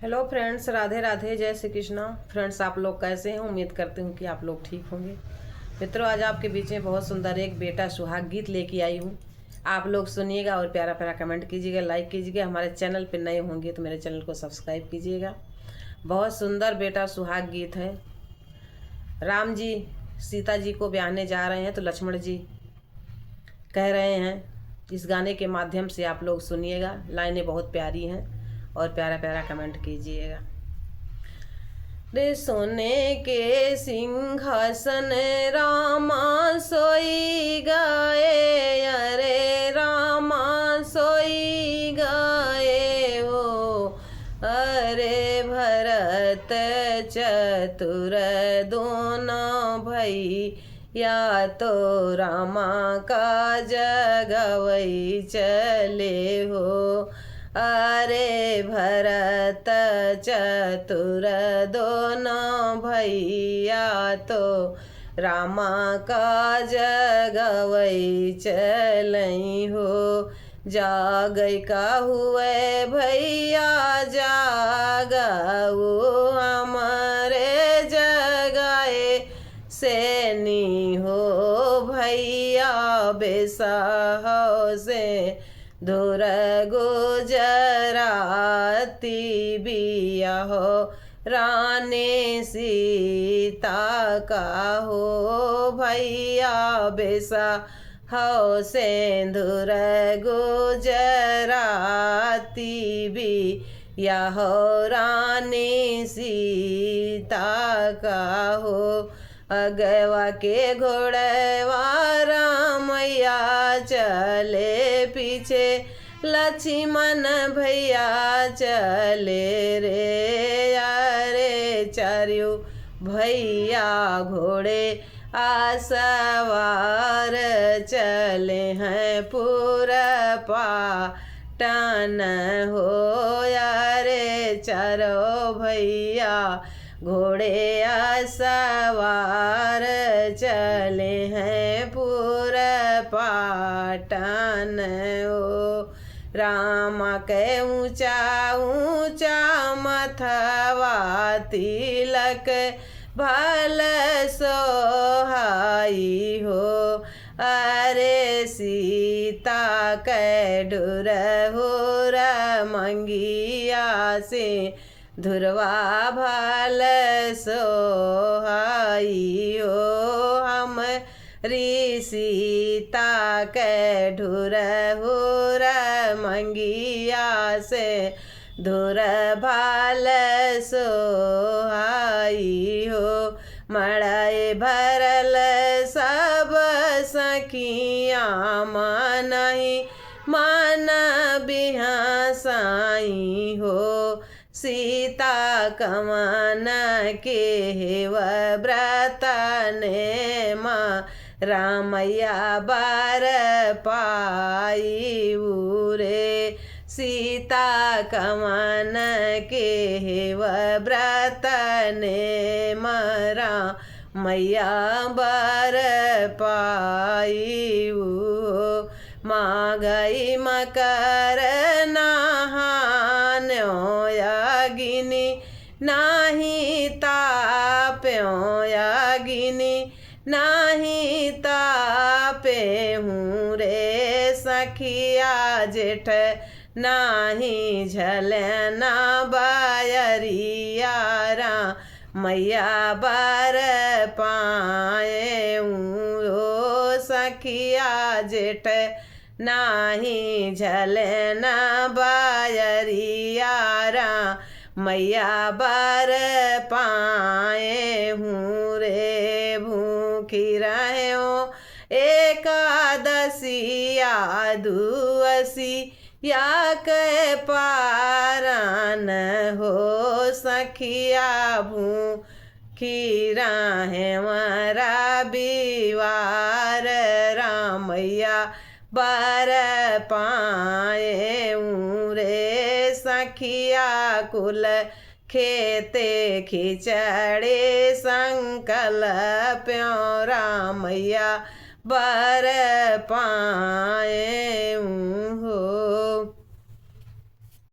Hello friends, Radhe Radhe, जय Shri Krishna. Friends, आप लोग कैसे हैं? उम्मीद करती हूँ कि आप लोग ठीक होंगे। मित्रों, आज आपके बीच में बहुत सुंदर एक बेटा सुहाग गीत लेके आई हूँ। आप लोग सुनिएगा और प्यारा प्यारा कमेंट कीजिएगा, लाइक कीजिएगा। हमारे चैनल पर नए होंगे तो मेरे चैनल को सब्सक्राइब कीजिएगा। बहुत सुंदर बेटा सुहाग गीत है। राम जी सीता जी को ब्याहने जा रहे हैं तो लक्ष्मण जी कह रहे हैं। इस गाने के माध्यम से आप लोग सुनिएगा। लाइनें बहुत प्यारी हैं और प्यारा प्यारा कमेंट कीजिएगा। रे सोने के सिंहासन रामा सोई गाए, अरे रामा सोई गाए हो। अरे भरत चतुर दोनों भई, या तो रामा का जगवई चले हो। अरे भरत चतुर दोनों भैया, तो रामा का जगवई चलई हो। जागई का हुए भैया जागऊ, हमारे जगाए से नी हो। भैया बेसाहो से धुर गुजराती बिया हो। रानी सीता का हो भैया बेसा हो सिंदूर गुजराती भी, या हो रानी सीता का हो। अगवा के घोड़वा रामैया चले पीछे, लक्ष्मण भैया चले रे। अरे चारियों भैया घोड़े आसवार चले हैं पूरा पाटन हो। अरे चारों भैया घोड़े आसवार चले हैं पूरा पाटन हो। रामा के ऊंचा ऊंचा मथवा तिलक भल सोहाई हो। अरे सीता के डुर हुर मंगिया से धुरवा भल सोहाई हो। हम री सीता के ढुर हुर मंगिया से धुर भाल सोहाई हो। मड़ाए भरल सब सखियाँ, मानहि मान बिहासाई हो। सीता कमान के हेव व्रत ने माँ रामैया बार पाई रे। सीता कमान के हेव व्रत ने मरा मैया बार पाई। माँ गई मकर नहान्यो, यागिनी नाही ताप्यो, यागिनी नाही तापे हूँ रे। सखिया जेठ नाही झलना बायरिया, मैया बार पाए ओ। सखिया जेठ नाही झलना बायरिया, मैया बार पाए हूँ रे। भूखी रहो एकादशिया दुअसी, या के पारन हो। सखिया भूखी रहे मरा बीवार, रामैया बार पाए रे। सखिया कुल खेते खिचड़े संकल्प्यो, रामैया बार पाए।